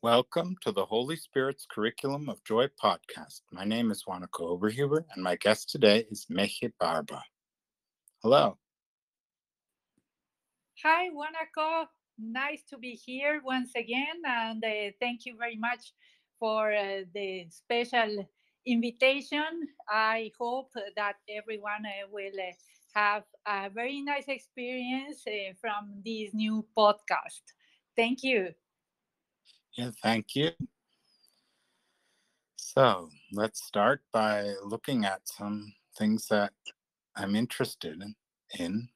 Welcome to the Holy Spirit's Curriculum of Joy podcast. My name is Wanako Oberhuber, and my guest today is Meche Barba. Hello. Hi, Wanako. Nice to be here once again, and thank you very much for the special invitation. I hope that everyone will have a very nice experience from this new podcast. Thank you. Yeah, thank you. So let's start by looking at some things that I'm interested in.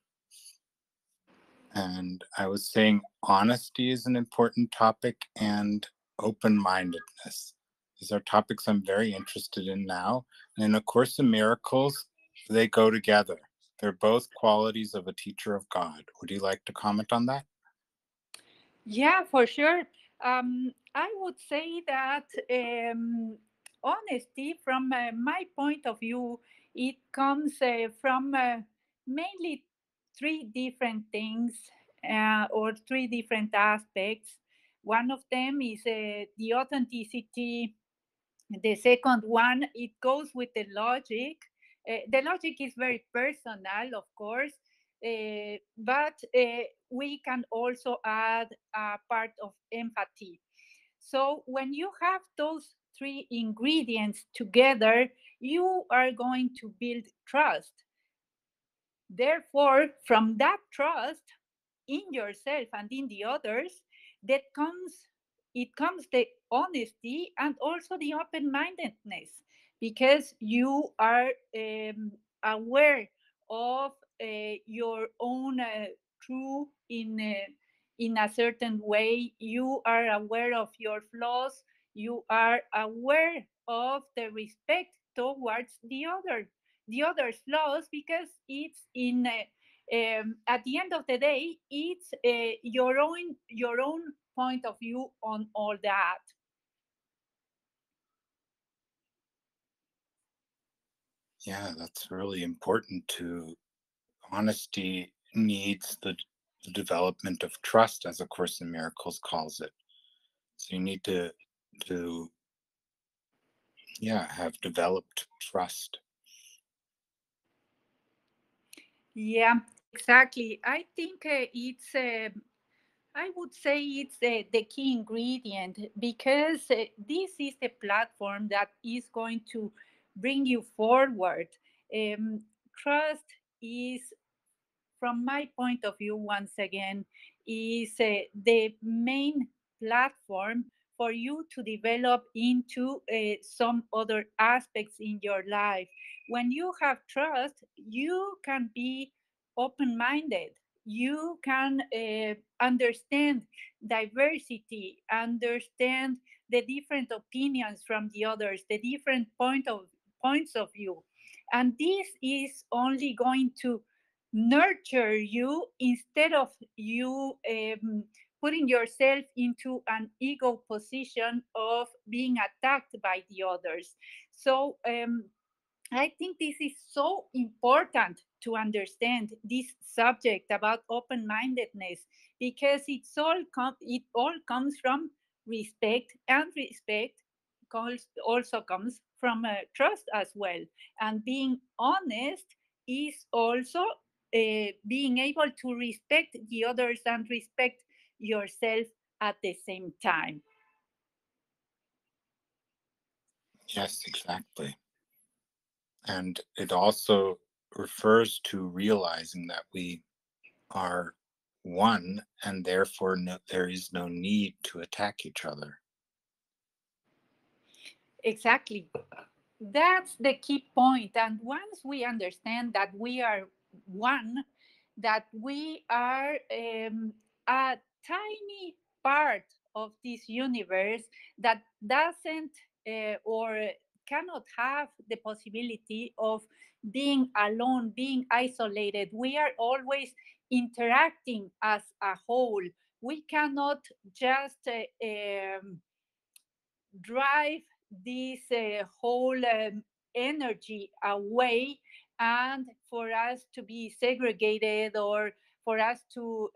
And I was saying honesty is an important topic and open-mindedness. These are topics I'm very interested in now. And in A Course in Miracles, they go together. They're both qualities of a teacher of God. Would you like to comment on that? Yeah, for sure. I would say that honesty, from my point of view, it comes from mainly three different things or three different aspects. One of them is the authenticity. The second one, it goes with the logic. The logic is very personal, of course, but we can also add a part of empathy. So when you have those three ingredients together, you are going to build trust. Therefore, from that trust in yourself and in the others, that comes it comes the honesty and also the open-mindedness, because you are aware of your own true in a certain way. You are aware of your flaws. You are aware of the respect towards the other's flaws, because it's in at the end of the day, it's your own point of view on all that. Yeah, that's really important to honesty needs the development of trust, as A Course in Miracles calls it. So you need to have developed trust. Yeah, exactly. I think I would say it's the key ingredient, because this is the platform that is going to bring you forward. Trust is, from my point of view, once again, is the main platform for you to develop into some other aspects in your life. When you have trust, you can be open minded. You can understand diversity, understand the different opinions from the others, the different points of view. And this is only going to nurture you, instead of you putting yourself into an ego position of being attacked by the others. So I think this is so important to understand this subject about open-mindedness, because it all comes from respect, and respect also comes from trust as well. And being honest is also being able to respect the others and respect yourself at the same time. Yes, exactly. And it also refers to realizing that we are one, and therefore there is no need to attack each other. Exactly. That's the key point. And once we understand that we are one, that we are a tiny part of this universe that doesn't or cannot have the possibility of being alone, being isolated. We are always interacting as a whole. We cannot just drive this whole energy away, and for us to be segregated, or for us to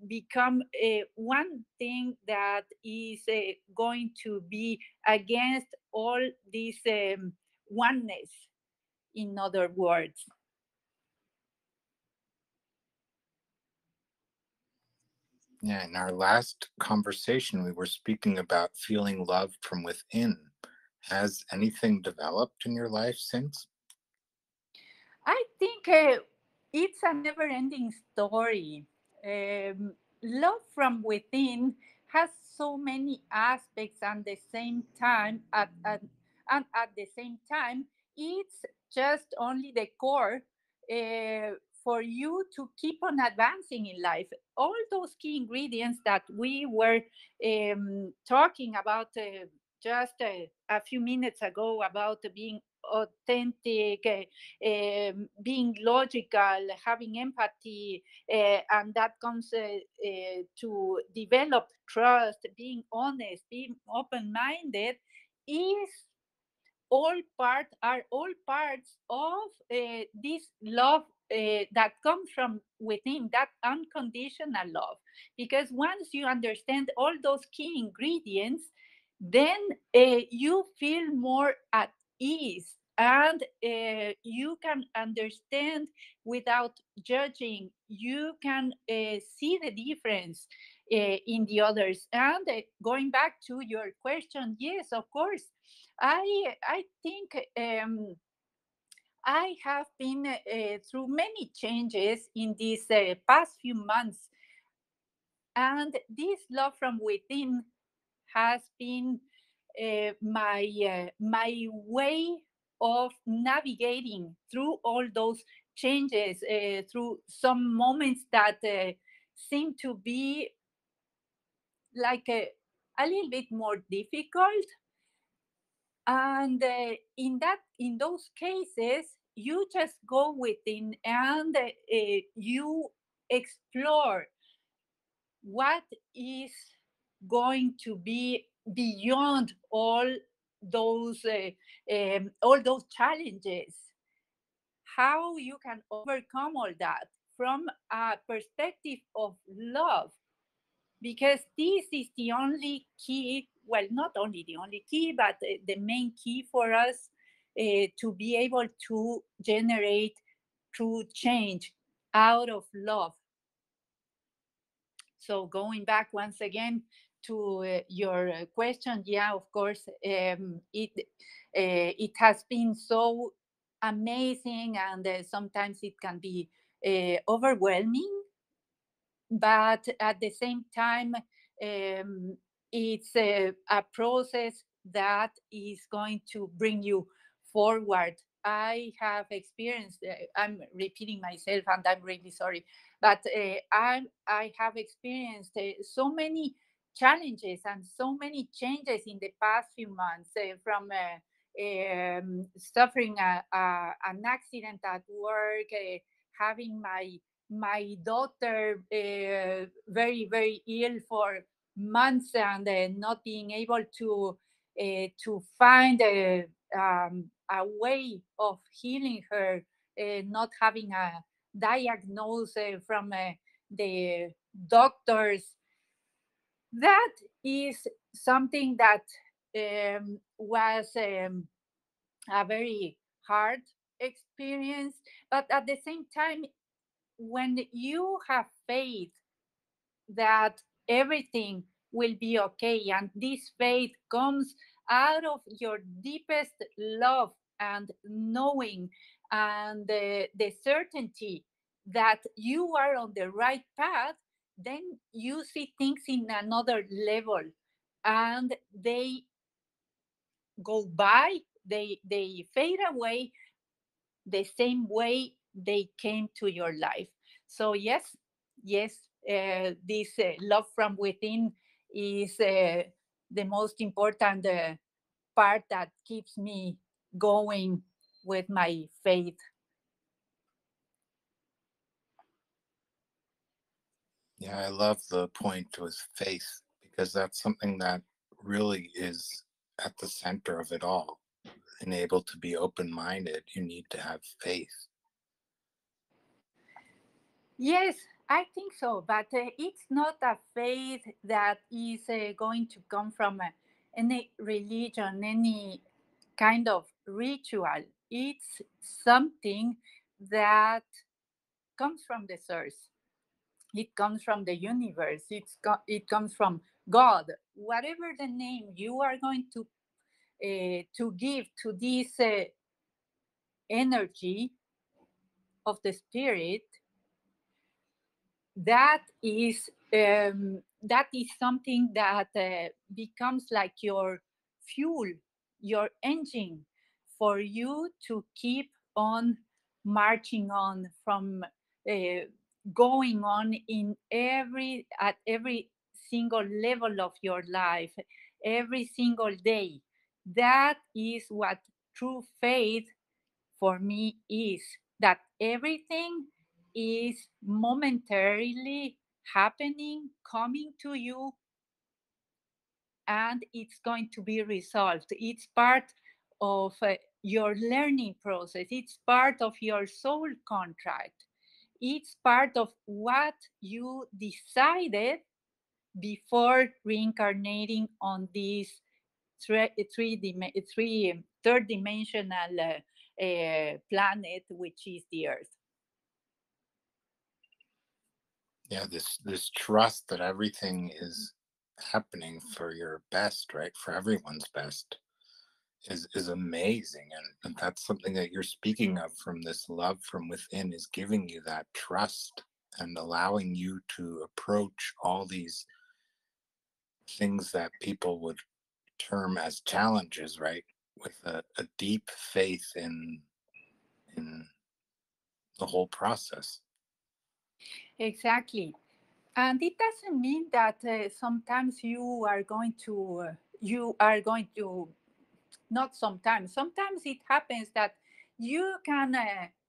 become one thing that is going to be against all this oneness, in other words. Yeah, in our last conversation, we were speaking about feeling love from within. Has anything developed in your life since? I think it's a never ending story. Love from within has so many aspects, and the same time and at the same time it's just only the core for you to keep on advancing in life. All those key ingredients that we were talking about just a few minutes ago, about being authentic, being logical, having empathy, and that comes to develop trust, being honest, being open minded, is all parts of this love that comes from within, that unconditional love. Because once you understand all those key ingredients, then you feel more at ease, and you can understand without judging. You can see the difference in the others. And going back to your question, yes, of course, I think I have been through many changes in these past few months, and this love from within has been my way of navigating through all those changes, through some moments that seem to be like a little bit more difficult. And in those cases, you just go within, and you explore what is going to be beyond all those challenges, how you can overcome all that from a perspective of love. Because this is the only key, well, not only the only key, but the main key for us to be able to generate true change out of love. So going back once again to your question, yeah, of course, it has been so amazing, and sometimes it can be overwhelming, but at the same time, it's a process that is going to bring you forward. I have experienced, I'm repeating myself and I'm really sorry, but I have experienced so many challenges and so many changes in the past few months, from suffering an accident at work, having my daughter very ill for months, and not being able to find a way of healing her, not having a diagnosis from the doctors. That is something that was a very hard experience, but at the same time, when you have faith that everything will be okay, and this faith comes out of your deepest love and knowing, and the certainty that you are on the right path, then you see things in another level, and they go by, they fade away the same way they came to your life. So yes, yes, this love from within is the most important part that keeps me going with my faith. Yeah, I love the point with faith because that's something that really is at the center of it all. And able to be open minded, you need to have faith. Yes, I think so, but it's not a faith that is going to come from any religion, any kind of ritual. It's something that comes from the source. It comes from the universe. It comes from God. Whatever the name you are going to give to this energy of the spirit, that is something that becomes like your fuel, your engine, for you to keep on marching on, from uh, going on in every single level of your life, every single day. That is what true faith for me is, that everything is momentarily happening, coming to you, and it's going to be resolved. It's part of your learning process, it's part of your soul contract, it's part of what you decided before reincarnating on this third dimensional planet, which is the Earth. Yeah, this trust that everything is happening for your best, right? For everyone's best is amazing. And that's something that you're speaking of, from this love from within, is giving you that trust and allowing you to approach all these things that people would term as challenges, right? With a deep faith in the whole process. Exactly. And it doesn't mean that sometimes you are going to, not sometimes. Sometimes it happens that you can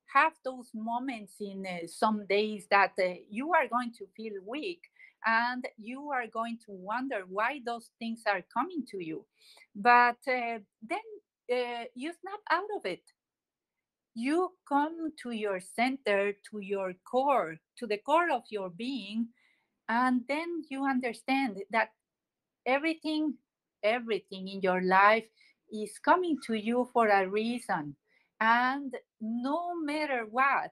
have those moments in some days that you are going to feel weak, and you are going to wonder why those things are coming to you. But then you snap out of it. You come to your center, to your core, to the core of your being, and then you understand that everything everything in your life is coming to you for a reason, and no matter what,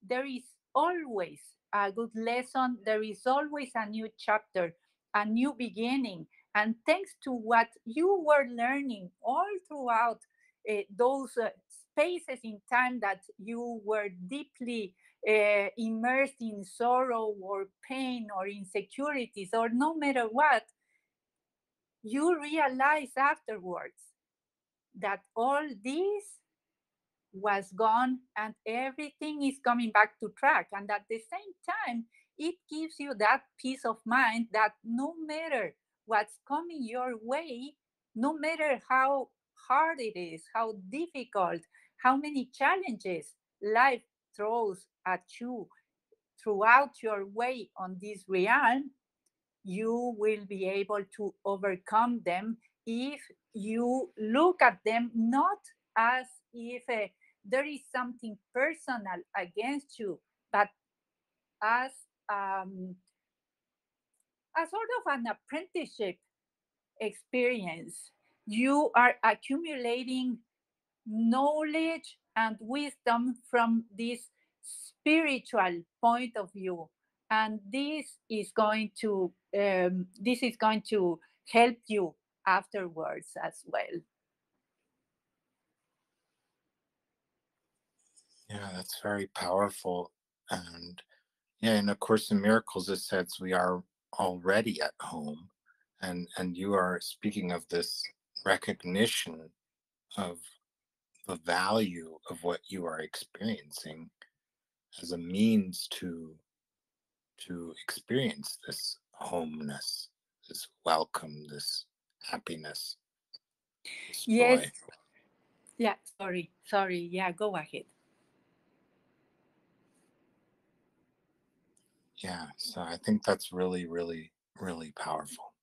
there is always a good lesson, there is always a new chapter, a new beginning. And thanks to what you were learning all throughout those spaces in time that you were deeply immersed in sorrow or pain or insecurities, or no matter what, you realize afterwards that all this was gone and everything is coming back to track. And at the same time, it gives you that peace of mind that no matter what's coming your way, no matter how hard it is, how difficult, how many challenges life throws at you throughout your way on this realm, you will be able to overcome them if you look at them not as if there is something personal against you, but as a sort of an apprenticeship experience. You are accumulating knowledge and wisdom from this spiritual point of view, and this is going to help you afterwards as well. Yeah, that's very powerful. And yeah, in A Course in Miracles, it says we are already at home. And you are speaking of this recognition of the value of what you are experiencing as a means to experience this homeness, this welcome, this happiness, this joy. Yes. Yeah, sorry, yeah, go ahead. Yeah, so I think that's really, really, really powerful.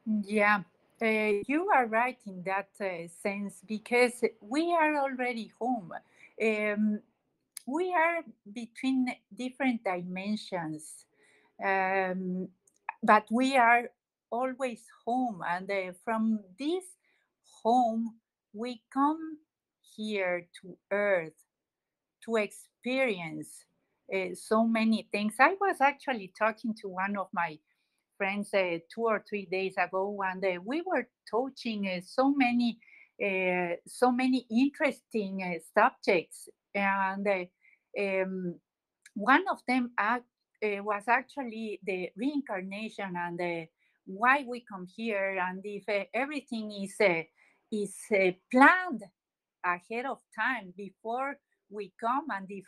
Yeah, you are right in that sense, because we are already home. we are between different dimensions, um, but we are always home. And from this home, we come here to Earth to experience so many things. I was actually talking to one of my friends 2 or 3 days ago, and we were touching so many interesting subjects, and one of them was actually the reincarnation and why we come here, and if everything is planned ahead of time before we come, and if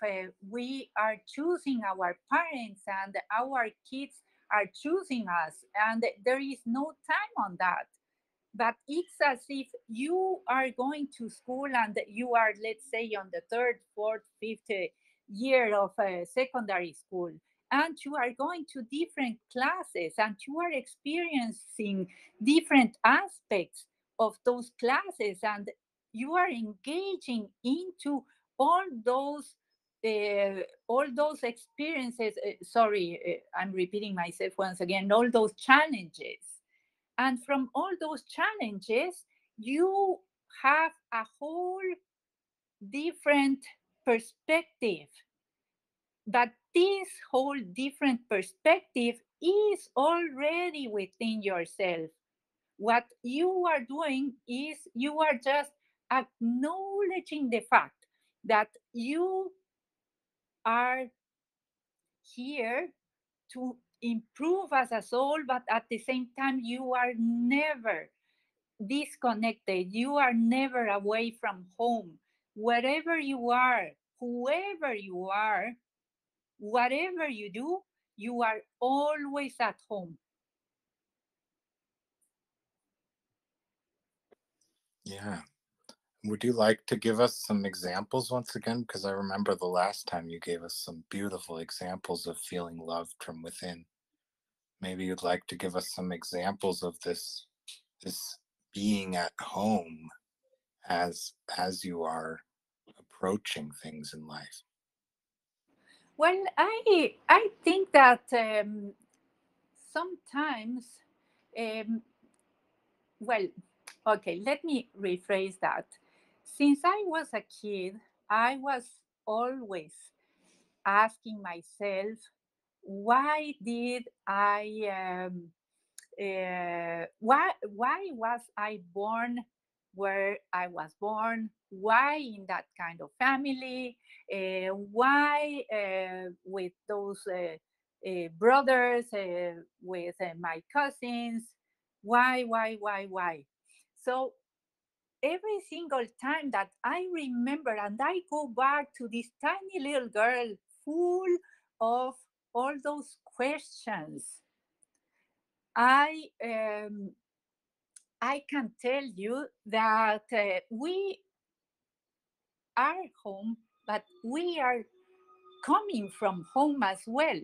we are choosing our parents and our kids are choosing us, and there is no time on that. But it's as if you are going to school and you are, let's say, on the third, fourth, fifth year of secondary school, and you are going to different classes and you are experiencing different aspects of those classes, and you are engaging into all those all those experiences. Sorry, I'm repeating myself once again. All those challenges, and from all those challenges, you have a whole different perspective. But this whole different perspective is already within yourself. What you are doing is you are just acknowledging the fact that you are here to improve as a soul, but at the same time, you are never disconnected. You are never away from home. Wherever you are, whoever you are, whatever you do, you are always at home. Yeah. Would you like to give us some examples once again? Because I remember the last time you gave us some beautiful examples of feeling loved from within. Maybe you'd like to give us some examples of this being at home as you are approaching things in life. Well, I think that sometimes, um, well, okay, let me rephrase that. Since I was a kid, I was always asking myself, why did why was I born where I was born? Why in that kind of family? Why with those brothers, with my cousins? Why? So every single time that I remember and I go back to this tiny little girl full of all those questions, I um, I can tell you that we are home, but we are coming from home as well.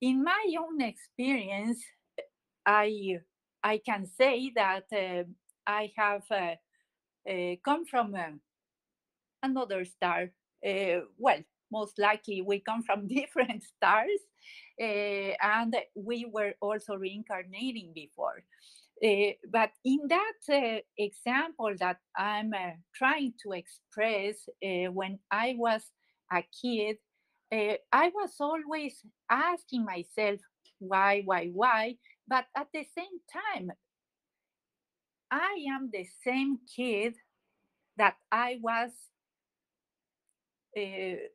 In my own experience, I I can say that I have come from another star. Well, most likely we come from different stars, and we were also reincarnating before. But in that example that I'm trying to express, when I was a kid, I was always asking myself, why? But at the same time, I am the same kid that I was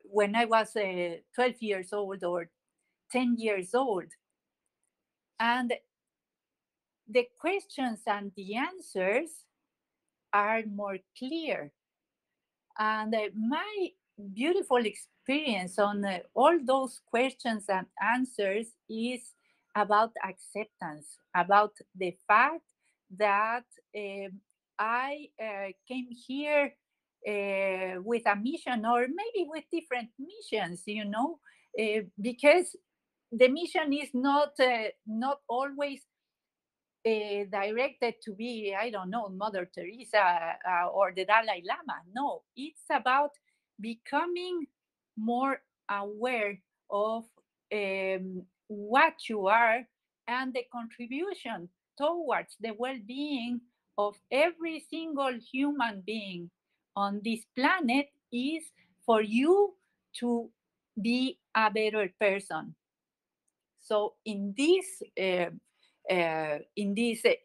when I was 12 years old or 10 years old. And the questions and the answers are more clear. And my beautiful experience on all those questions and answers is about acceptance, about the fact that I came here with a mission, or maybe with different missions, because the mission is not always directed to be, I don't know, Mother Teresa or the Dalai Lama. No, it's about becoming more aware of what you are and the contribution towards the well being of every single human being on this planet is for you to be a better person. So in this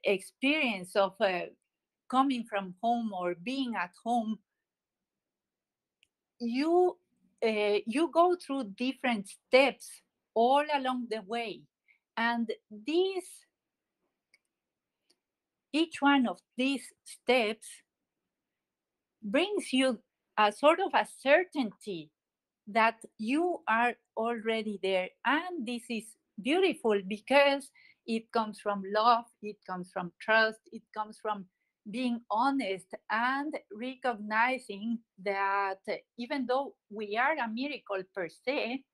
experience of coming from home or being at home, you you go through different steps all along the way, and these each one of these steps brings you a sort of a certainty that you are already there. And this is beautiful because it comes from love, it comes from trust, it comes from being honest and recognizing that even though we are a miracle per se,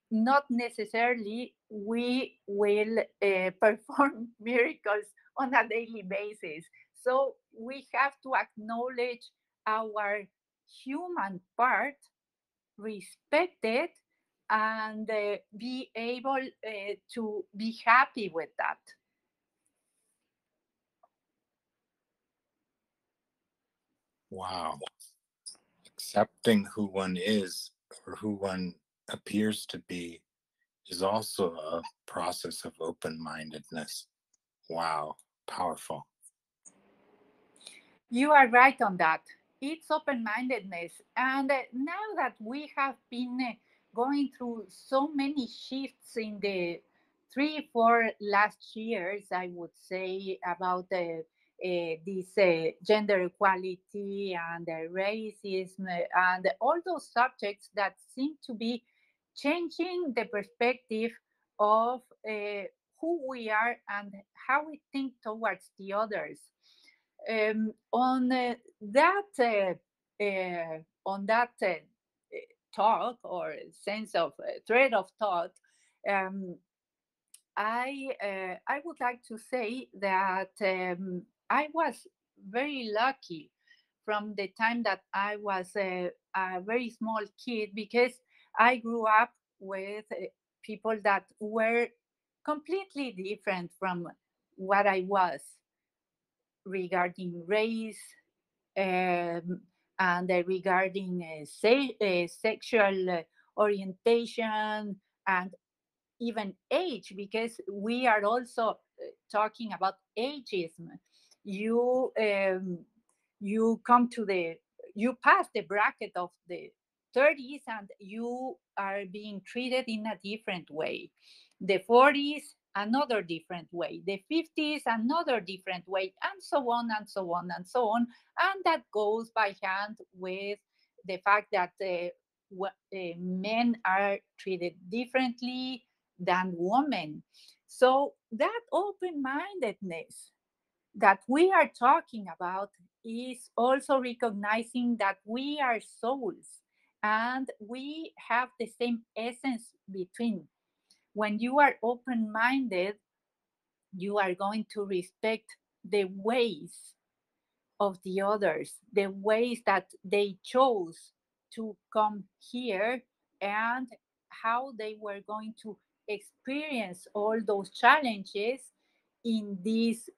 not necessarily we will perform miracles on a daily basis. So we have to acknowledge our human part, respect it, and be able to be happy with that. Wow. Accepting who one is or who one appears to be is also a process of open mindedness. Wow. Powerful. You are right on that. It's open mindedness. And now that we have been going through so many shifts in the 3, 4 last years, I would say, about this gender equality and racism and all those subjects that seem to be changing the perspective of who we are and how we think towards the others. On that talk or sense of thread of thought, um, I would like to say that I was very lucky from the time that I was a very small kid, because I grew up with people that were completely different from what I was, regarding race, and regarding sexual orientation, and even age, because we are also talking about ageism. You you come to the you pass the bracket of the 30s and you are being treated in a different way. The 40s, another different way. The 50s, another different way, and so on and so on and so on. And that goes by hand with the fact that men are treated differently than women. So that open mindedness that we are talking about is also recognizing that we are souls and we have the same essence between. When you are open minded, you are going to respect the ways of the others, the ways that they chose to come here, and how they were going to experience all those challenges in this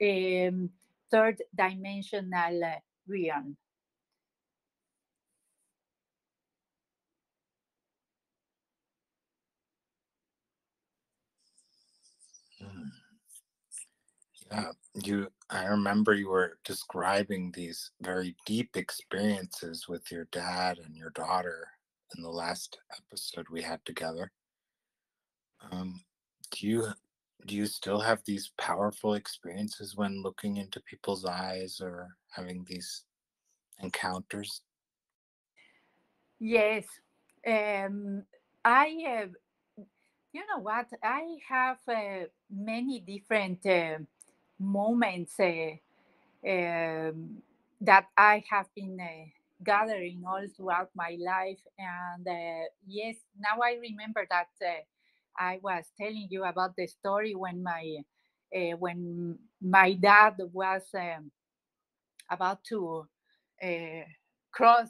third dimensional realm. Hmm. Yeah, I remember you were describing these very deep experiences with your dad and your daughter in the last episode we had together. Um, do you do you still have these powerful experiences when looking into people's eyes or having these encounters? Yes. I You know what? I have many different moments that I have been gathering all throughout my life. And yes, now I remember that I was telling you about the story when my dad was about to uh, cross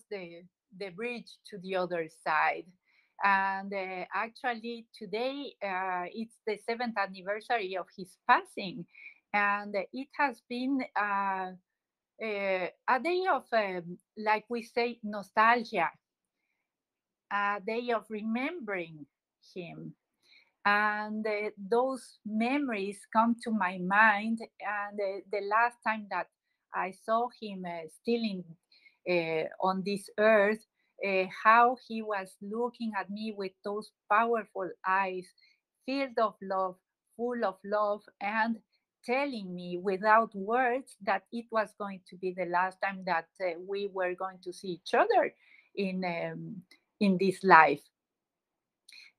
the bridge to the other side. And actually, today it's the 7th anniversary of his passing, and it has been a day of, like we say, nostalgia, a day of remembering him. And those memories come to my mind. And the last time that I saw him still in on this earth, how he was looking at me with those powerful eyes, filled of love, full of love, and telling me without words that it was going to be the last time that we were going to see each other in this life.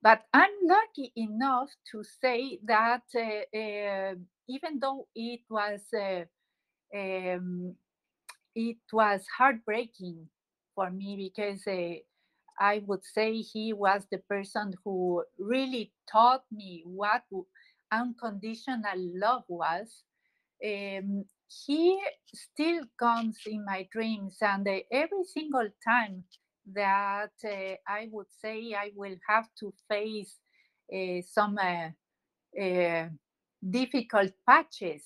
But I'm lucky enough to say that even though um, it was heartbreaking for me, because I would say he was the person who really taught me what unconditional love was. He still comes in my dreams, and every single time that I would say I will have to face some uh, difficult patches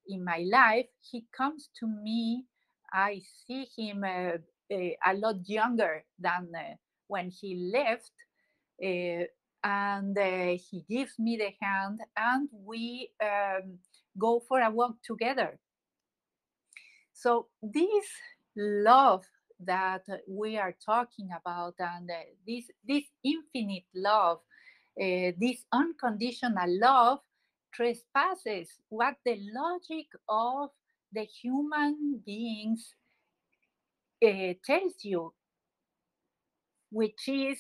in my life, he comes to me. I see him a lot younger than when he left, uh, and he gives me the hand, and we go for a walk together. So this love that we are talking about, and this infinite love, this unconditional love, trespasses what the logic of the human beings tells you, which is,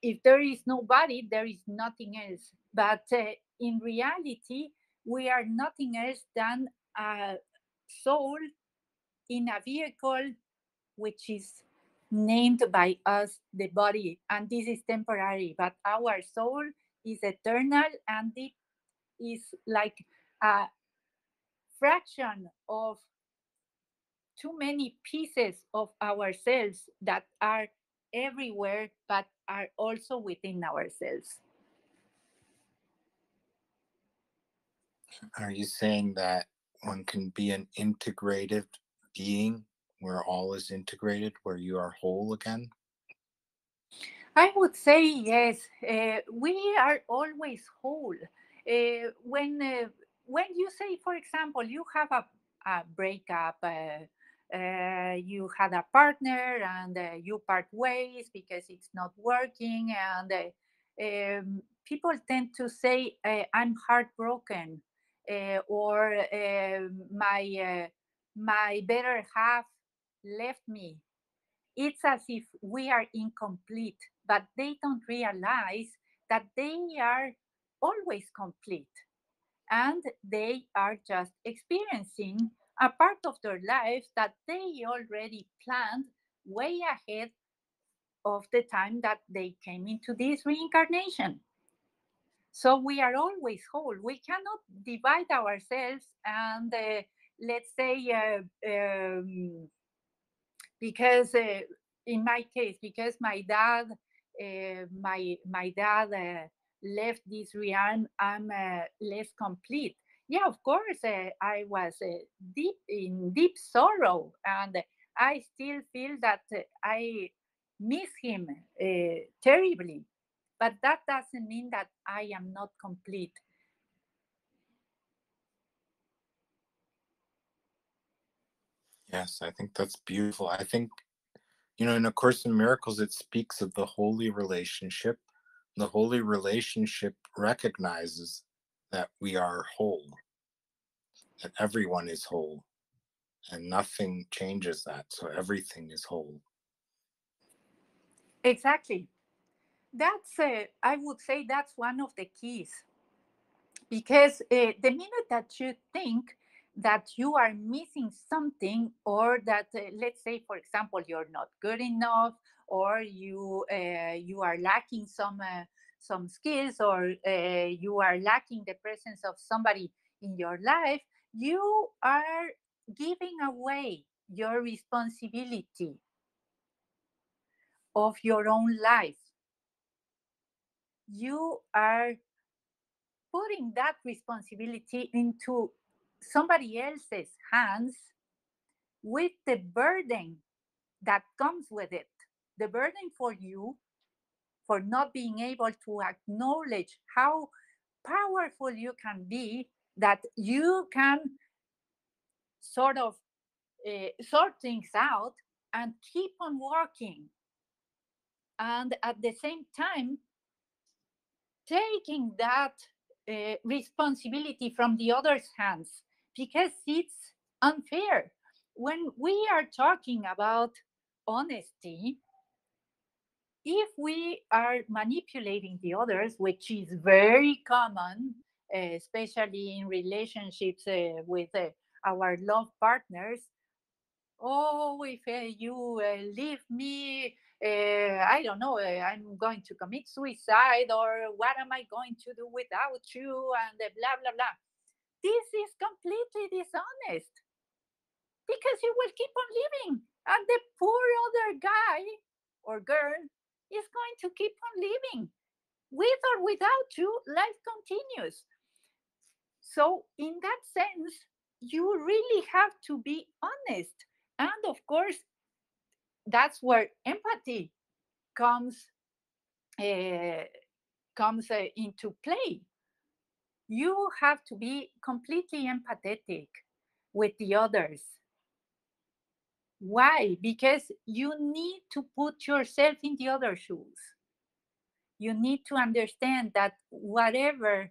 if there is nobody, there is nothing else. But in reality, we are nothing else than a soul in a vehicle which is named by us the body, and this is temporary, but our soul is eternal, and it is like a fraction of too many pieces of ourselves that are everywhere but are also within ourselves. Are you saying that one can be an integrated being where all is integrated, where you are whole again? I would say yes. We are always whole. When you say, for example, you have a breakup, you had a partner, and you part ways because it's not working, and people tend to say, "I'm heartbroken," or "My better half left me." It's as if we are incomplete, but they don't realize that they are always complete, and they are just experiencing a part of their lives that they already planned way ahead of the time that they came into this reincarnation. So we are always whole. We cannot divide ourselves and let's say because in my case, because my dad left this realm, I'm less complete. Yeah, of course, I was deep in deep sorrow, and I still feel that I miss him terribly, but that doesn't mean that I am not complete. Yes, I think that's beautiful. I think, in A Course in Miracles, it speaks of the holy relationship. The holy relationship recognizes that we are whole, that everyone is whole, and nothing changes that. So everything is whole. Exactly. That's I would say that's one of the keys, because the minute that you think that you are missing something, or that let's say, for example, you're not good enough, or you are lacking some skills, or you are lacking the presence of somebody in your life, you are giving away your responsibility. of your own life. You are putting that responsibility into somebody else's hands with the burden that comes with it. The burden for you for not being able to acknowledge how powerful you can be, that you can sort of sort things out and keep on working. And at the same time, taking that responsibility from the other's hands, because it's unfair. When we are talking about honesty, if we are manipulating the others, which is very common, especially in relationships with our love partners, oh, if you leave me, I don't know, I'm going to commit suicide, or what am I going to do without you, and blah, blah, blah. This is completely dishonest because you will keep on living, and the poor other guy or girl is going to keep on living. With or without you, life continues. So, in that sense, you really have to be honest. And of course, that's where empathy comes uh, into play. You have to be completely empathetic with the others. Why? Because you need to put yourself in the other shoes. You need to understand that whatever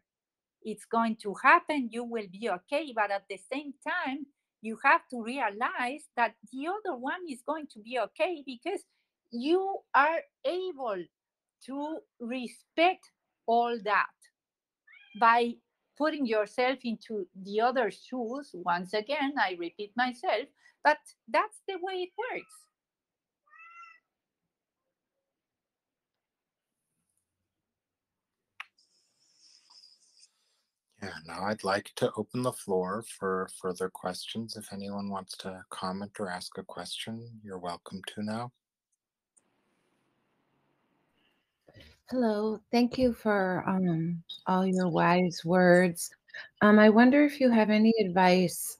it's going to happen, you will be okay. But at the same time, you have to realize that the other one is going to be okay because you are able to respect all that by putting yourself into the other shoes. Once again, I repeat myself, but that's the way it works. Yeah, now I'd like to open the floor for further questions. If anyone wants to comment or ask a question, you're welcome to now. Hello, thank you for all your wise words. I wonder if you have any advice,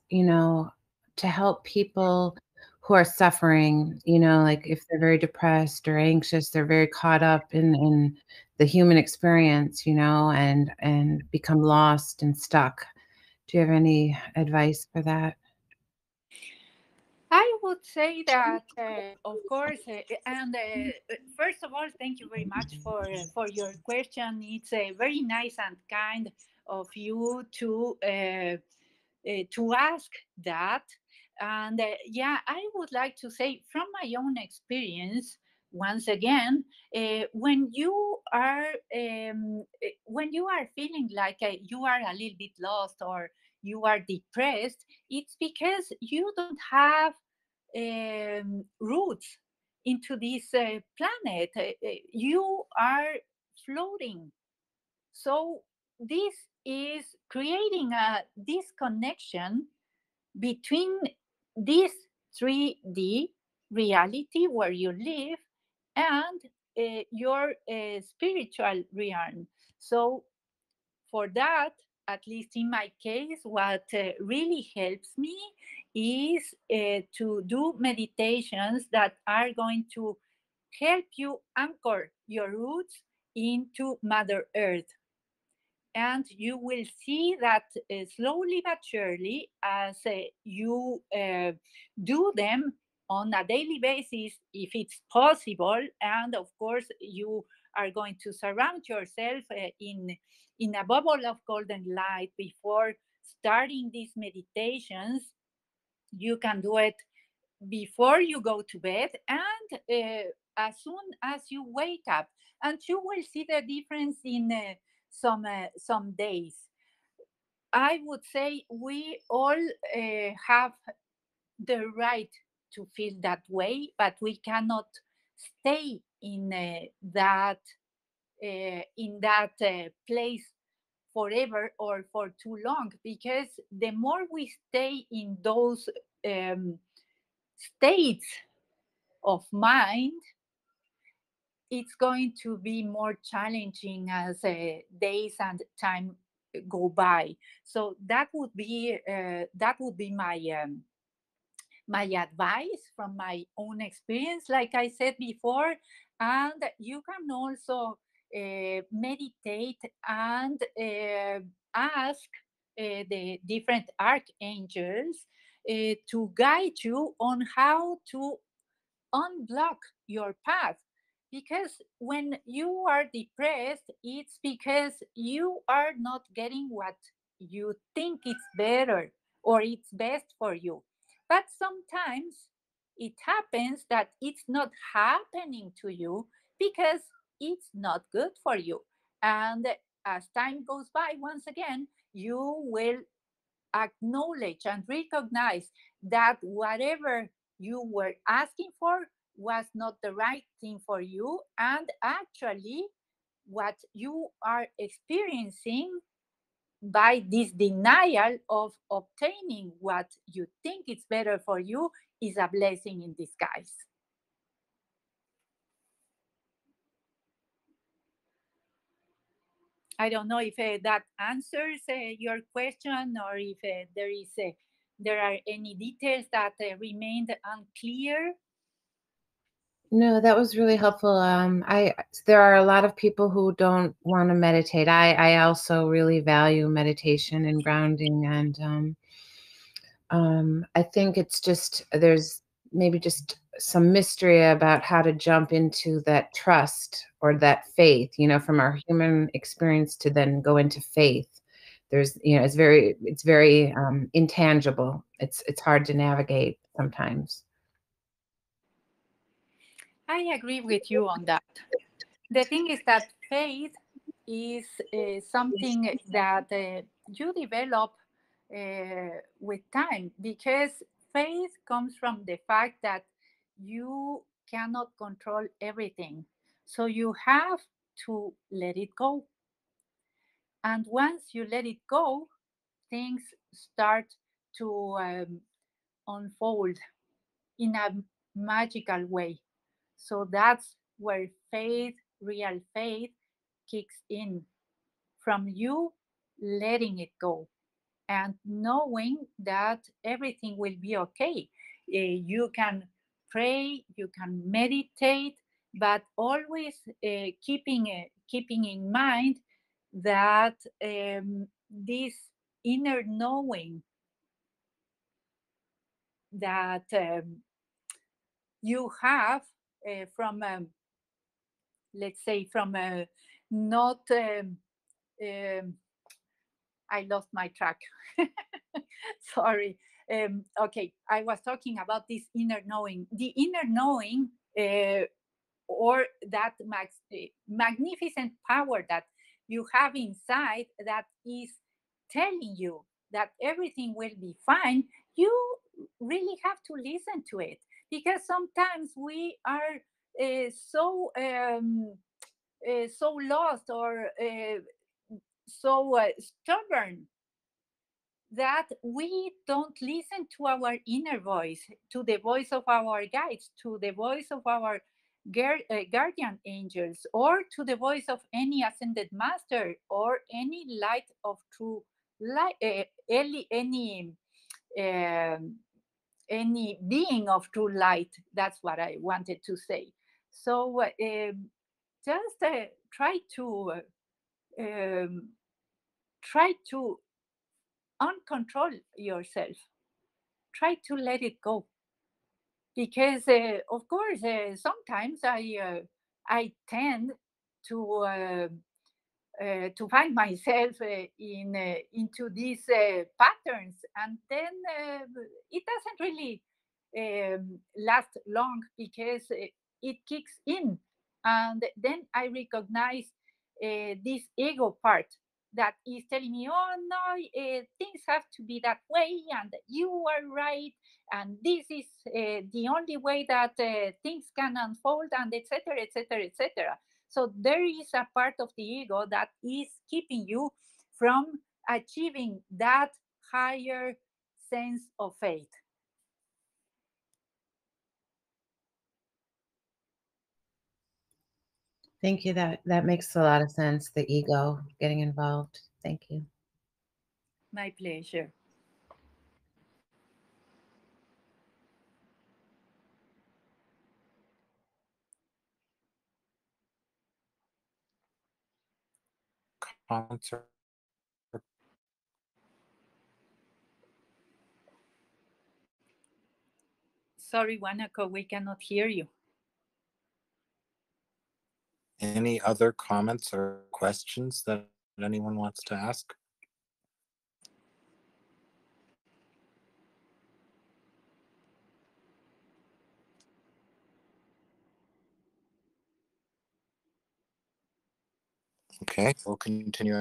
to help people who are suffering, like if they're very depressed or anxious, they're very caught up in the human experience, and become lost and stuck. Do you have any advice for that? I would say that, of course, and first of all, thank you very much for your question. It's very nice and kind of you to ask that. And yeah, I would like to say from my own experience, once again, when you are feeling like you are a little bit lost or you are depressed, it's because you don't have roots into this planet. You are floating. So this is creating a disconnection between this 3D reality where you live and your spiritual realm. So for that, at least in my case, what really helps me is to do meditations that are going to help you anchor your roots into Mother Earth. And you will see that slowly but surely, as you do them on a daily basis, if it's possible, and of course, you are going to surround yourself in a bubble of golden light before starting these meditations. You can do it before you go to bed and as soon as you wake up, and you will see the difference in some days. I would say we all have the right to feel that way, but we cannot stay in that place forever or for too long, because the more we stay in those um, states of mind, it's going to be more challenging as days and time go by. So that would be my advice from my own experience, like I said before. And you can also meditate and ask the different archangels to guide you on how to unblock your path. Because when you are depressed, it's because you are not getting what you think it's better or it's best for you. But sometimes it happens that it's not happening to you because it's not good for you. And as time goes by, once again, you will acknowledge and recognize that whatever you were asking for was not the right thing for you. And actually, what you are experiencing by this denial of obtaining what you think is better for you is a blessing in disguise. I don't know if that answers your question, or if there are any details that remained unclear. No, that was really helpful. There are a lot of people who don't want to meditate. I also really value meditation and grounding, and I think it's just there's maybe just some mystery about how to jump into that trust or that faith, from our human experience to then go into faith. There's, it's very intangible. It's hard to navigate sometimes. I agree with you on that. The thing is that faith is something that you develop with time, because faith comes from the fact that you cannot control everything. So you have to let it go. And once you let it go, things start to unfold in a magical way. So that's where faith, real faith, kicks in, from you letting it go and knowing that everything will be okay. You can pray, you can meditate, but always keeping in mind that this inner knowing that you have from let's say from not um, I lost my track. Sorry. Okay, I was talking about this inner knowing. The inner knowing, or that magnificent power that you have inside, that is telling you that everything will be fine. You really have to listen to it, because sometimes we are so lost, or so stubborn, that we don't listen to our inner voice, to the voice of our guides, to the voice of our guardian angels, or to the voice of any ascended master, or any light of true light, um, any being of true light. That's what I wanted to say. So just um, try to uncontrol yourself. Try to let it go, because of course sometimes I tend to to find myself into these patterns, and then it doesn't really last long, because it kicks in, and then I recognize this ego part that is telling me, oh no, things have to be that way, and you are right, and this is the only way that things can unfold, and etc., etc., etc. So there is a part of the ego that is keeping you from achieving that higher sense of faith. Thank you. That makes a lot of sense. The ego getting involved. Thank you. My pleasure. Comments or Sorry, Wanako, we cannot hear you. any other comments or questions that anyone wants to ask? Okay, we'll continue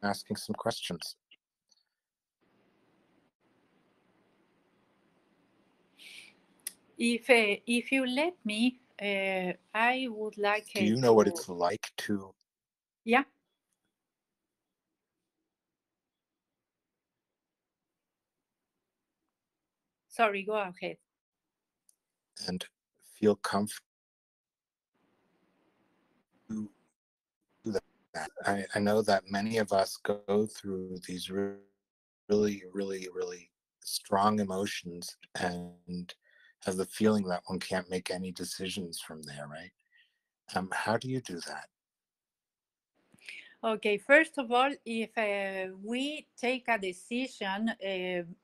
asking some questions. If you let me, I would like Do you know what to. it's like to Yeah, sorry, go ahead. and feel comfortable to do that? I know that many of us go through these really strong emotions and have the feeling that one can't make any decisions from there, right? How do you do that? Okay, first of all, if we take a decision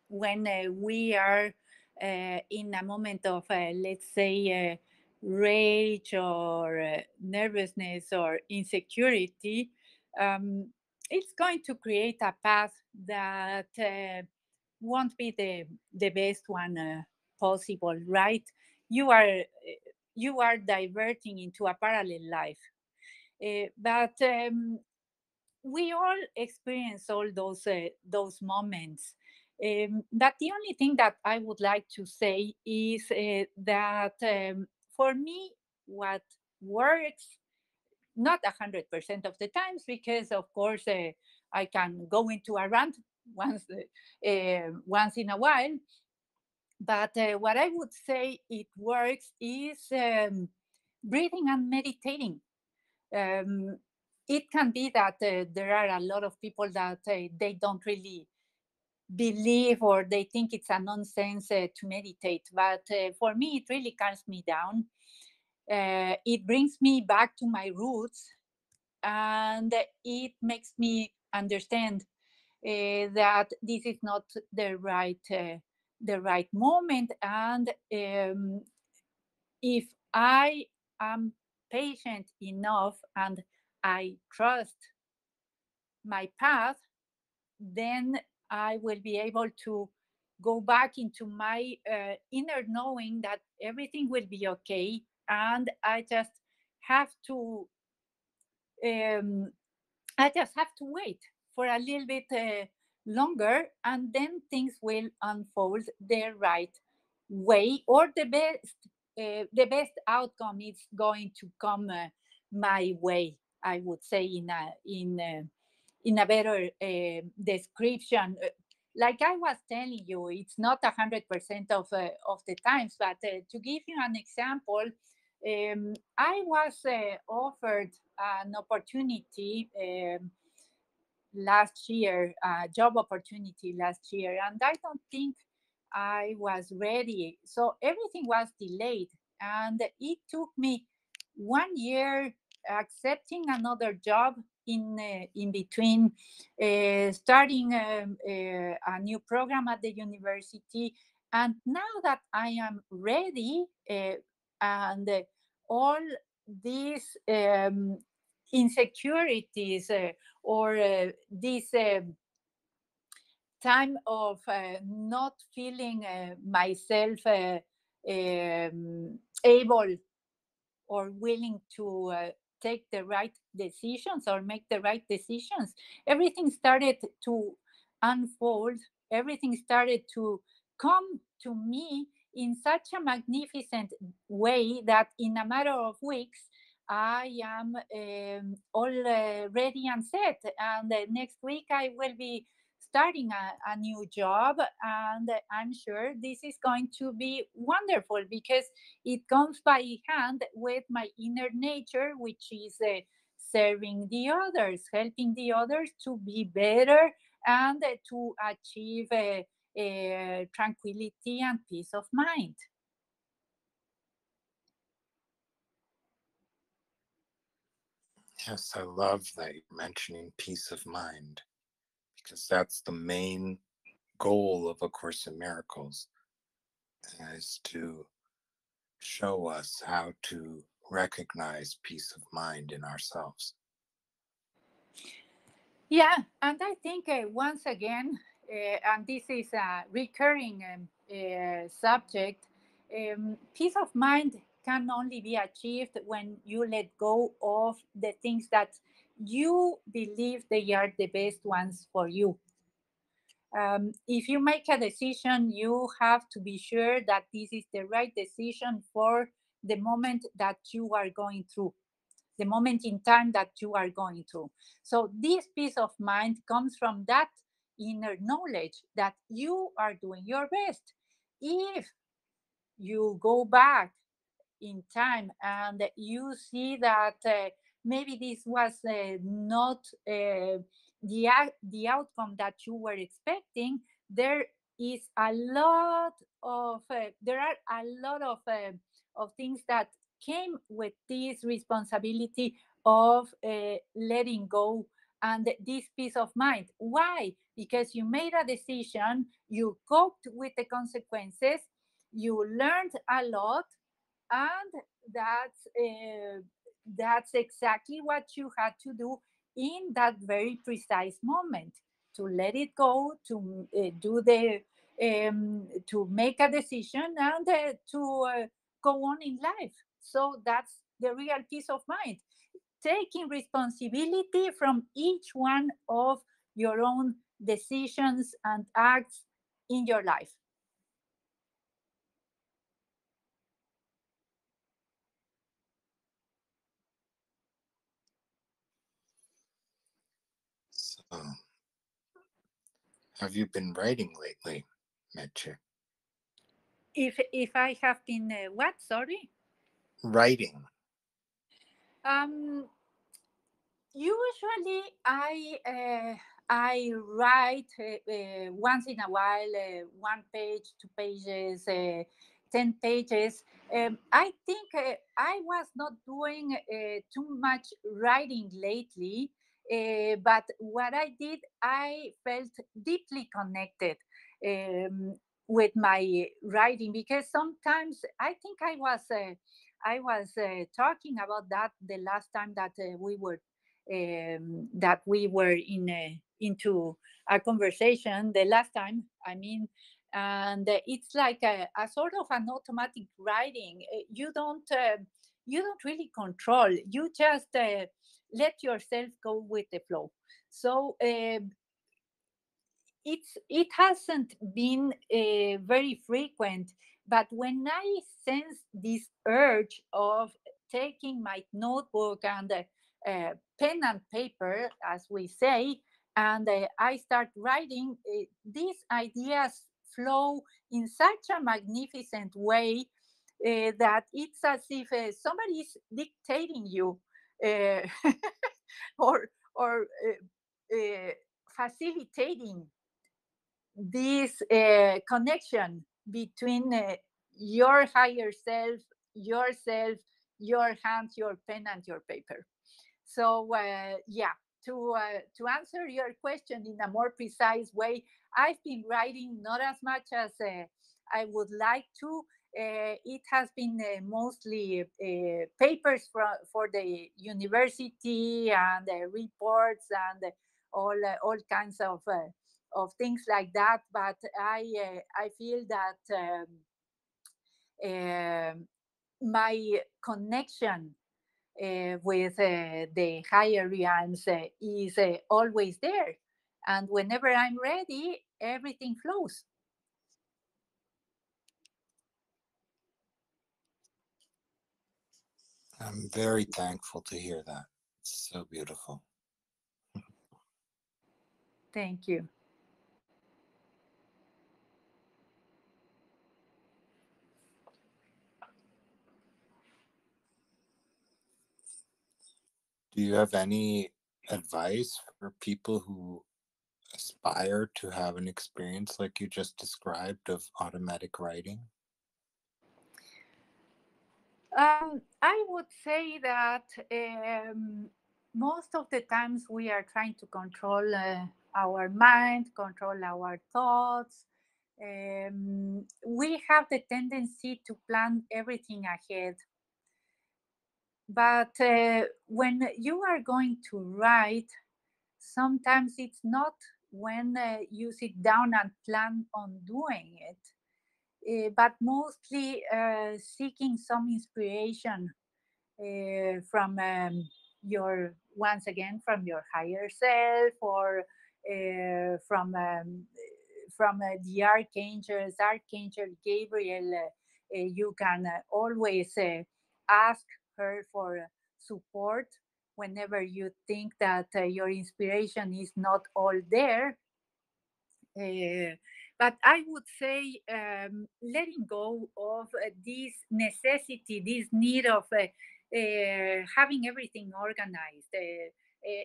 when we are in a moment of, let's say, rage or nervousness or insecurity, um, it's going to create a path that won't be the best one possible, right? You are you are diverting into a parallel life. But we all experience all those moments. But the only thing that I would like to say is that for me, what works, not 100% of the times, because of course I can go into a rant once in a while. But what I would say it works is breathing and meditating. um, it can be that there are a lot of people that they don't really believe or they think it's a nonsense to meditate. But for me, it really calms me down. It brings me back to my roots, and it makes me understand that this is not the right moment. And if I am patient enough and I trust my path, then I will be able to go back into my inner knowing that everything will be okay. And have to, um, I just have to wait for a little bit longer, and then things will unfold the right way, or the best. The best outcome is going to come my way. I would say in a better description. Like I was telling you, it's not 100% of the times, but to give you an example, I was offered an opportunity last year, a job opportunity last year, and I don't think I was ready. So everything was delayed, and it took me 1 year accepting another job in between, starting a new program at the university. And now that I am ready, and all these insecurities or this time of not feeling myself able or willing to take the right decisions or make the right decisions, everything started to unfold. Everything started to come to me in such a magnificent way that in a matter of weeks, I am all ready and set. And next week, I will be starting a new job, and I'm sure this is going to be wonderful because it comes by hand with my inner nature, which is serving the others, helping the others to be better and to achieve tranquility and peace of mind. Yes, I love that you're mentioning peace of mind because that's the main goal of A Course in Miracles, is to show us how to recognize peace of mind in ourselves. Yeah, and I think once again, and this is a recurring subject, peace of mind can only be achieved when you let go of the things that you believe they are the best ones for you. If you make a decision, you have to be sure that this is the right decision for the moment that you are going through, the moment in time that you are going through. So, this peace of mind comes from that inner knowledge that you are doing your best. If you go back in time and you see that maybe this was not the outcome that you were expecting, there is a lot of there are a lot of things that came with this responsibility of letting go and this peace of mind. Why? Because you made a decision, you coped with the consequences, you learned a lot, and that's exactly what you had to do in that very precise moment, to let it go, to do the to make a decision, and to go on in life. So that's the real peace of mind, taking responsibility from each one of your own decisions and acts in your life. So, have you been writing lately, Meche? If I have been what, sorry? Writing. um Usually, I write once in a while, 1 page, 2 pages, 10 pages. I think I was not doing too much writing lately, but what I did, I felt deeply connected with my writing, because sometimes I think I was talking about that the last time that we were in into a conversation the last time, I mean. And it's like a sort of an automatic writing. You don't really control, you just let yourself go with the flow. So it hasn't been very frequent, but when I sense this urge of taking my notebook and pen and paper, as we say, and I start writing, these ideas flow in such a magnificent way that it's as if somebody is dictating you, uh, or facilitating this connection between your higher self, yourself, your hands, your pen, and your paper. So yeah, to answer your question in a more precise way, I've been writing not as much as I would like to. It has been mostly papers for the university, and reports, and all kinds of things like that. But I feel that my connection with the higher realms is always there. And whenever I'm ready, everything flows. I'm very thankful to hear that. It's so beautiful. Thank you. Do you have any advice for people who aspire to have an experience like you just described of automatic writing? I would say that most of the times we are trying to control our mind, control our thoughts. We have the tendency to plan everything ahead. But when you are going to write, sometimes it's not when you sit down and plan on doing it, but mostly seeking some inspiration from your once again from your higher self, or from the archangel Gabriel. You can always ask her for support whenever you think that your inspiration is not all there. uh, but I would say letting go of this necessity, this need of having everything organized.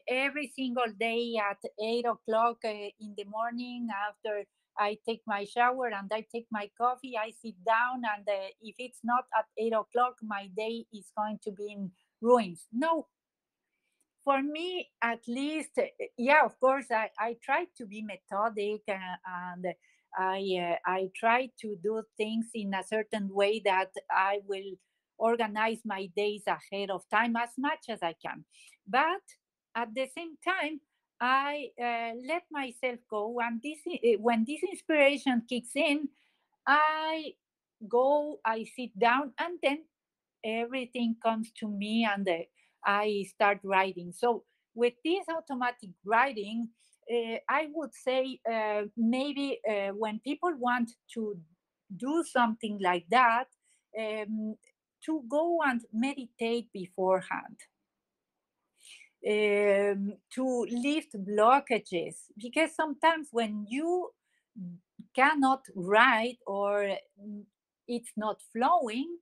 Every single day at 8 o'clock in the morning, after I take my shower and I take my coffee, I sit down, and if it's not at 8 o'clock, my day is going to be in ruins. No, for me at least, yeah, of course, I try to be methodic, and I try to do things in a certain way that I will organize my days ahead of time as much as I can. But at the same time, I let myself go, and when this inspiration kicks in, I I sit down, and then everything comes to me, and I start writing. So with this automatic writing, I would say maybe when people want to do something like that, um, to go and meditate beforehand, to lift blockages, because sometimes when you cannot write, or it's not flowing,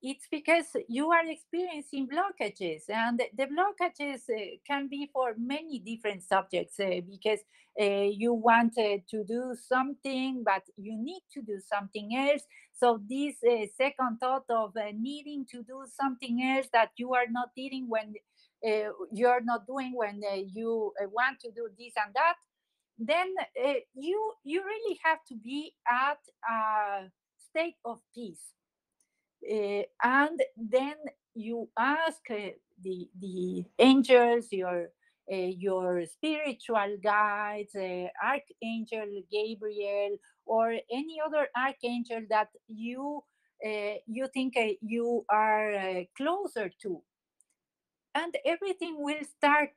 it's because you are experiencing blockages, and the blockages can be for many different subjects, because you wanted to do something but you need to do something else. So this second thought of needing to do something else that you are not eating when you're not doing when you want to do this and that, then you really have to be at a state of peace. And you ask the angels, your spiritual guides, Archangel Gabriel, or any other archangel that you think you are closer to, and everything will start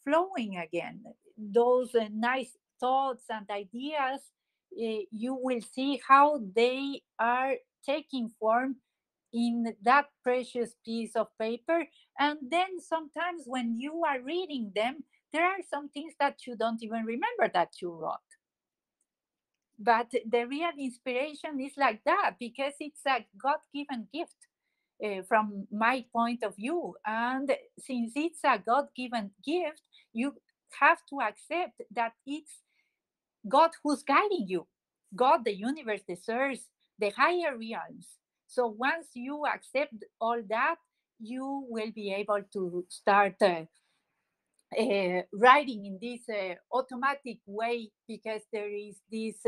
flowing again. Those nice thoughts and ideas, you will see how they are taking form in that precious piece of paper. And then sometimes when you are reading them, there are some things that you don't even remember that you wrote. But the real inspiration is like that, because it's a God given gift, from my point of view. And since it's a God given gift, you have to accept that it's God who's guiding you, God, the universe, the source, the higher realms. So once you accept all that, you will be able to start writing in this automatic way, because there is this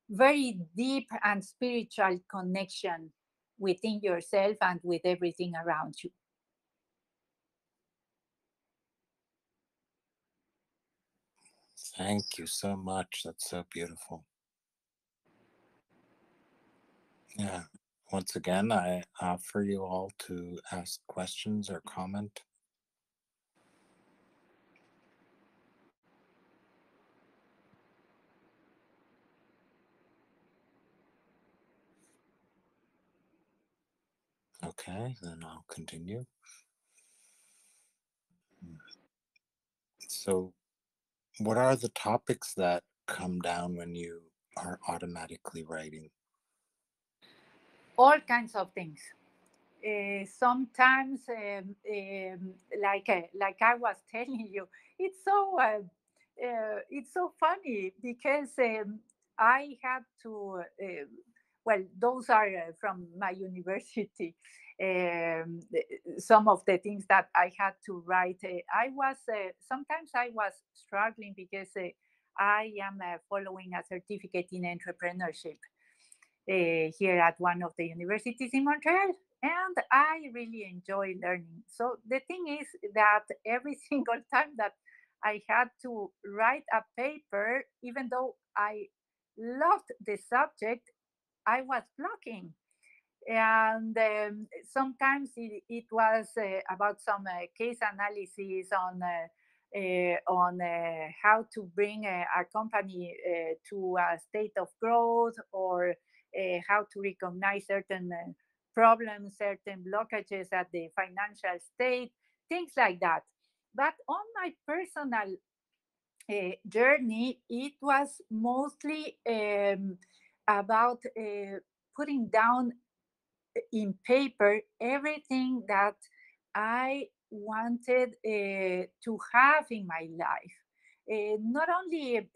very deep and spiritual connection within yourself and with everything around you. Thank you so much. That's so beautiful. Yeah. Once again, I offer you all to ask questions or comment. Okay, then I'll continue. So, what are the topics that come down when you are automatically writing? All kinds of things. Sometimes, like I was telling you, it's so funny because I had to. Well, those are from my university. Some of the things that I had to write. I was sometimes I was struggling because I am following a certificate in entrepreneurship here at one of the universities in Montreal. And I really enjoy learning. So the thing is that every single time that I had to write a paper, even though I loved the subject, I was blocking. And sometimes it was about some case analysis on how to bring a company to a state of growth, or how to recognize certain problems, certain blockages at the financial state, things like that. But on my personal journey, it was mostly about putting down in paper everything that I wanted to have in my life. Not only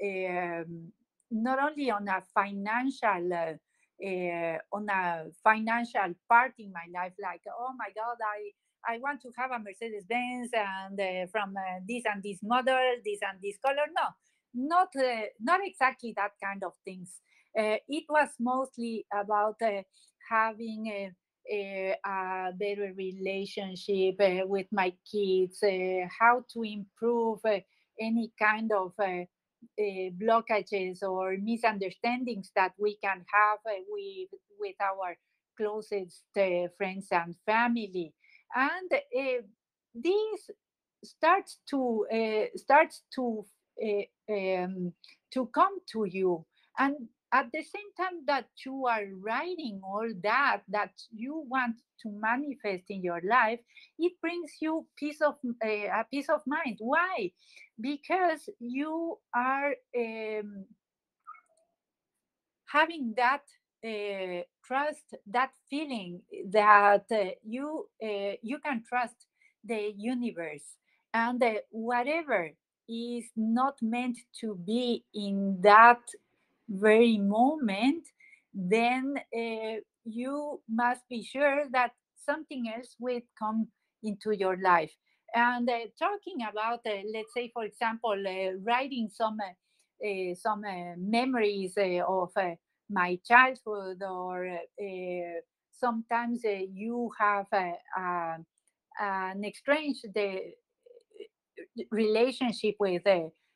on a financial part in my life, like, oh my God, I want to have a Mercedes Benz, and from this and this model, this and this color. No, not exactly that kind of things. It was mostly about having a better relationship with my kids, how to improve any kind of blockages or misunderstandings that we can have with our closest friends and family. And this starts to come to you. And at the same time that you are writing all that you want to manifest in your life, it brings you a peace of mind. Why? Because you are having that trust, that feeling that you can trust the universe, and whatever is not meant to be in that very moment, then you must be sure that something else will come into your life. And talking about, let's say, for example, writing some memories of my childhood, or sometimes you have an exchange the relationship with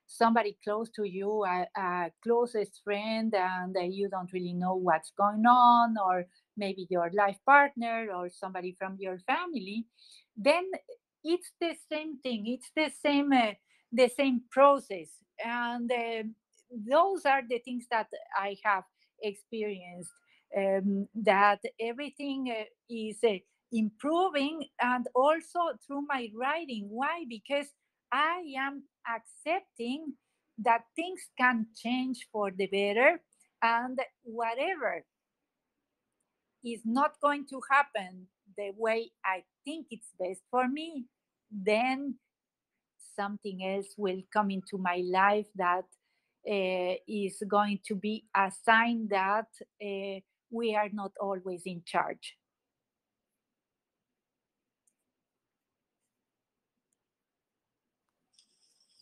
somebody close to you, a closest friend, and you don't really know what's going on, or maybe your life partner or somebody from your family, then it's the same thing. It's the same process. And those are the things that I have experienced, that everything is improving, and also through my writing. Why? Because I am accepting that things can change for the better, and whatever is not going to happen the way I think it's best for me, then something else will come into my life that is going to be a sign that we are not always in charge.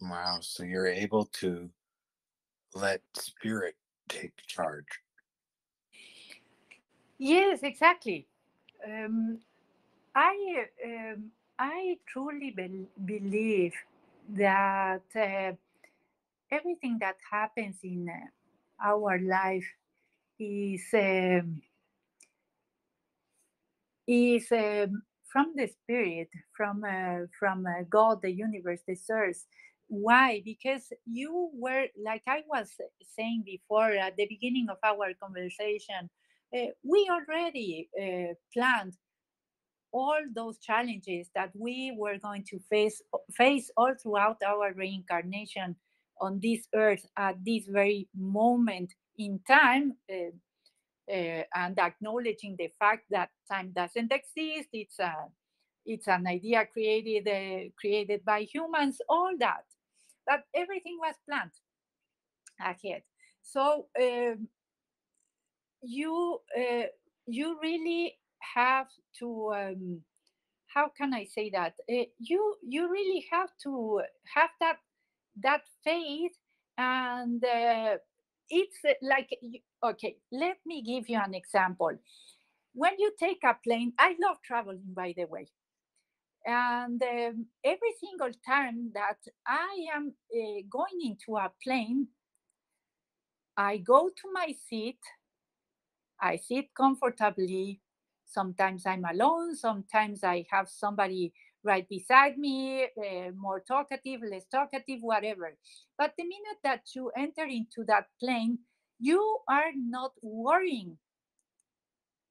Wow. So you're able to let spirit take charge. Yes, exactly. Um, I truly believe that everything that happens in our life is from the spirit, from God, the universe, the source. Why? Because you were, like I was saying before at the beginning of our conversation, we already planned all those challenges that we were going to face all throughout our reincarnation on this earth at this very moment in time. and acknowledging the fact that time doesn't exist. It's an idea created by humans. All that, but everything was planned ahead. So you you really have to. How can I say that? You really have to have that faith, and it's like okay. Let me give you an example. When you take a plane, I love traveling, by the way, and every single time that I am going into a plane, I go to my seat. I sit comfortably. Sometimes I'm alone. Sometimes I have somebody right beside me, more talkative, less talkative, whatever. But the minute that you enter into that plane, you are not worrying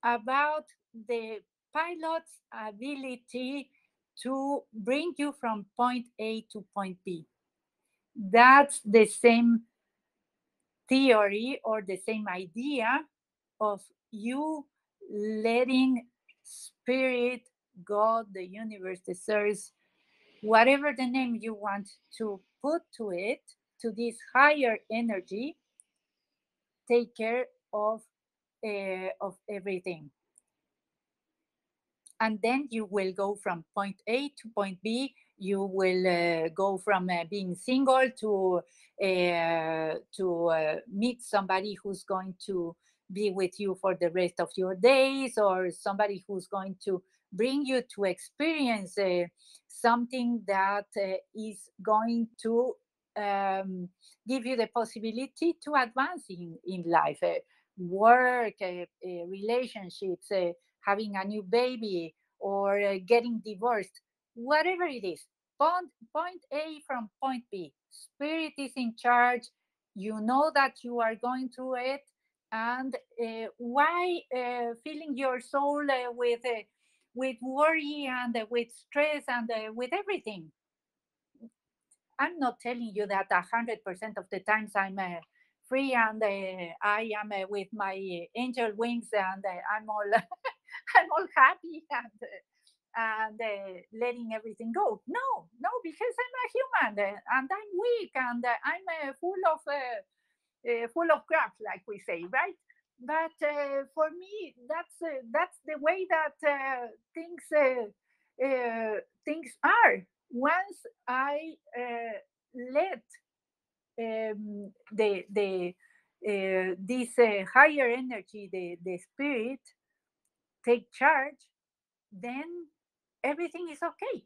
about the pilot's ability to bring you from point A to point B. That's the same theory or the same idea of you letting spirit, God, the universe, the source, whatever the name you want to put to it, to this higher energy, take care of everything. And then you will go from point A to point B. You will go from being single to meet somebody who's going to be with you for the rest of your days, or somebody who's going to bring you to experience something that is going to um, give you the possibility to advance in life, work, relationships, having a new baby, or getting divorced, whatever it is. Point A from point B. Spirit is in charge. You know that you are going through it. And why filling your soul with worry and with stress and with everything? I'm not telling you that 100% of the times I'm free and I am with my angel wings and I'm all I'm all happy and letting everything go. No, no, because I'm a human and I'm weak and I'm full of crap, like we say, right? But for me, that's the way that things are. Once I let the this higher energy, the spirit, take charge, then everything is okay.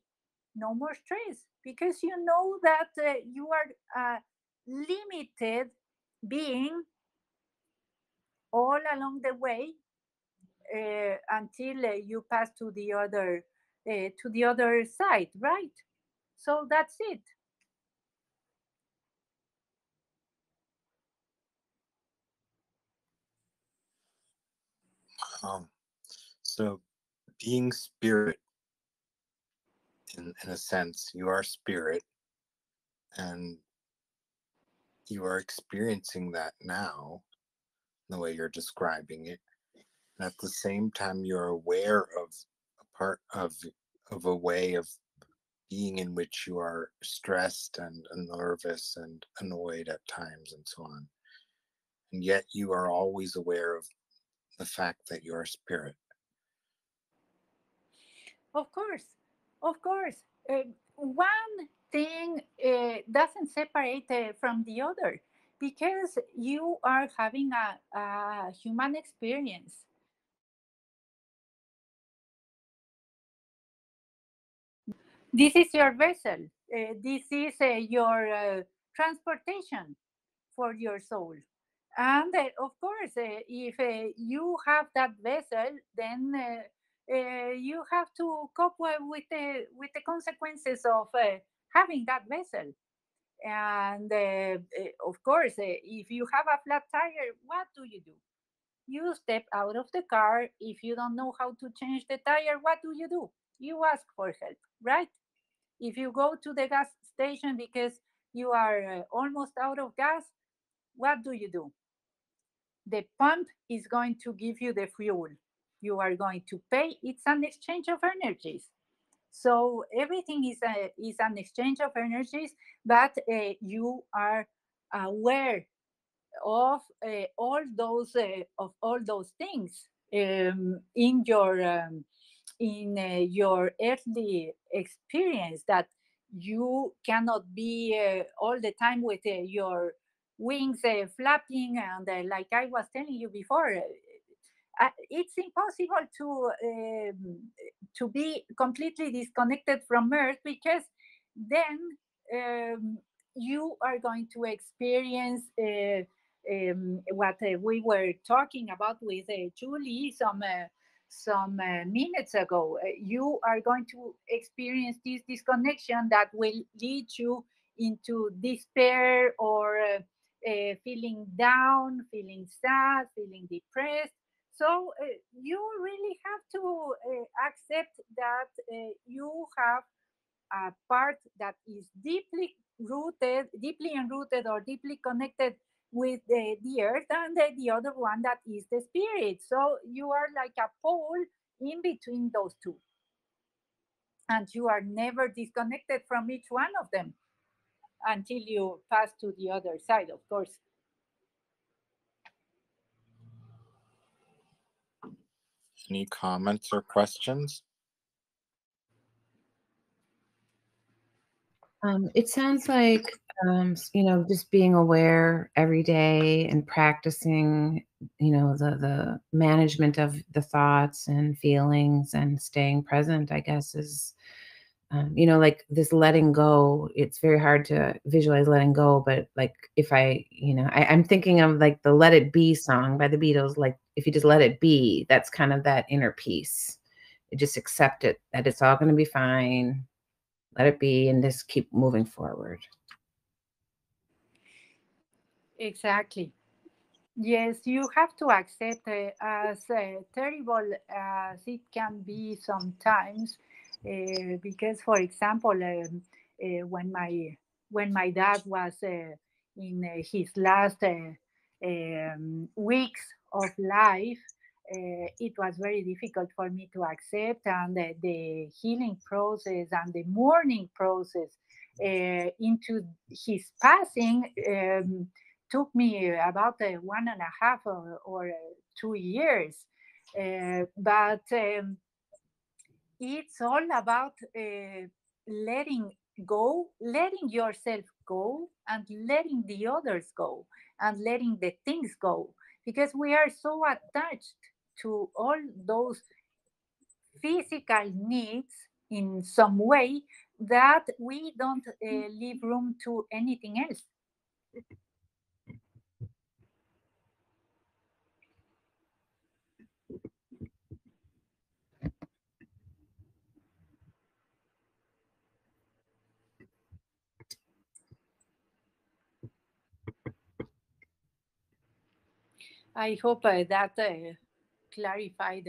No more stress because you know that you are a limited being all along the way until you pass to the other side, right? So that's it. Um, so being spirit, in a sense, you are spirit, and you are experiencing that now, the way you're describing it. And at the same time, you're aware of a part of a way of being in which you are stressed and nervous and annoyed at times and so on. And yet you are always aware of the fact that you're spirit. Of course, of course. One thing doesn't separate from the other because you are having a human experience. This is your vessel. This is your transportation for your soul. And of course, if you have that vessel, then you have to cope with the consequences of having that vessel. And of course, if you have a flat tire, what do? You step out of the car. If you don't know how to change the tire, what do? You ask for help, right? If you go to the gas station because you are almost out of gas, what do? the pump is going to give you the fuel. You are going to pay. It's an exchange of energies. So everything is an exchange of energies, but you are aware of all those things in your earthly experience, that you cannot be all the time with your wings flapping, and like I was telling you before, it's impossible to be completely disconnected from earth, because then um, you are going to experience what we were talking about with Julie some minutes ago. You are going to experience this disconnection that will lead you into despair, or feeling down, feeling sad, feeling depressed. So you really have to accept that you have a part that is deeply enrooted, or deeply connected with the earth, and the other one that is the spirit. So you are like a pole in between those two, and you are never disconnected from each one of them until you pass to the other side, of course. Any comments or questions? It sounds like, just being aware every day and practicing, the management of the thoughts and feelings and staying present, I guess, is, like this letting go. It's very hard to visualize letting go, but like if I'm thinking of like the Let It Be song by the Beatles, like if you just let it be, that's kind of that inner peace. You just accept it, that it's all going to be fine, let it be, and just keep moving forward. Exactly. Yes, you have to accept, as terrible as it can be sometimes, because, for example, when my dad was in his last weeks of life, it was very difficult for me to accept, and the healing process and the mourning process into his passing. Took me about 1.5 or 2 years. But it's all about letting go, letting yourself go, and letting the others go, and letting the things go. Because we are so attached to all those physical needs in some way, that we don't leave room to anything else. I hope that clarified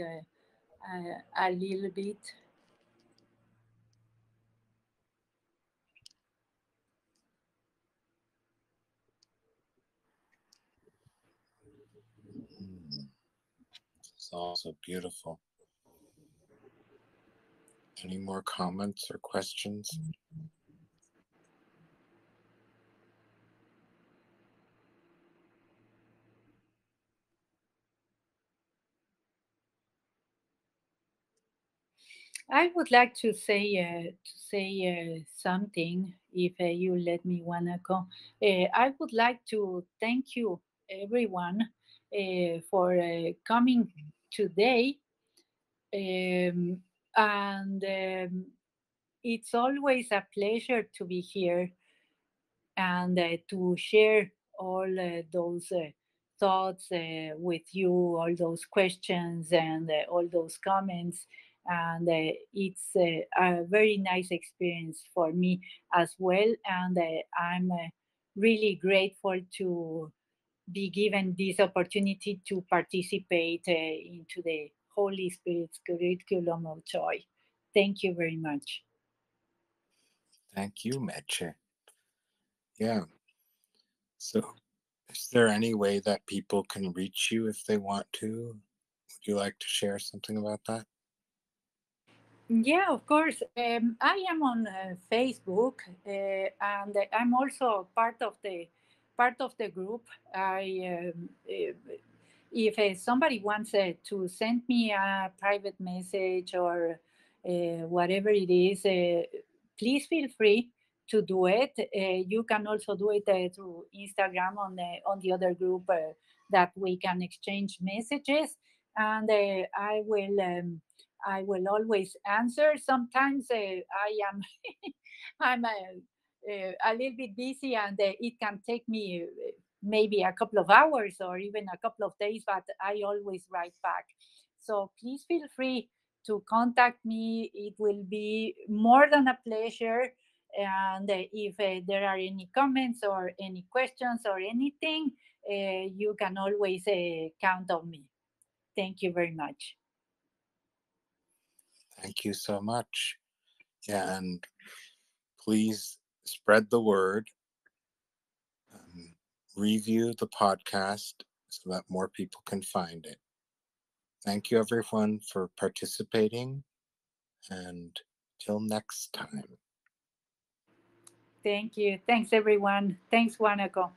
a little bit. It's also beautiful. Any more comments or questions? I would like to say something, if you let me, wanna go. I would like to thank you, everyone, for coming today. Um, and it's always a pleasure to be here, and to share all those thoughts with you, all those questions, and all those comments. And it's a very nice experience for me as well. And I'm really grateful to be given this opportunity to participate into the Holy Spirit's curriculum of joy. Thank you very much. Thank you, Meche. Yeah. So Is there any way that people can reach you if they want to? Would you like to share something about that? Yeah, of course. I am on Facebook, and I'm also part of the group. If somebody wants to send me a private message or whatever it is, please feel free to do it. You can also do it through Instagram on the other group that we can exchange messages, and I will always answer. Sometimes I am I'm a little bit busy, and it can take me maybe a couple of hours or even a couple of days, but I always write back. So please feel free to contact me. It will be more than a pleasure. And if there are any comments or any questions or anything, you can always count on me. Thank you very much. Thank you so much. Yeah, and please spread the word. Um, Review the podcast so that more people can find it. Thank you, everyone, for participating, and till next time. Thank you. Thanks, everyone. Thanks, Wanako.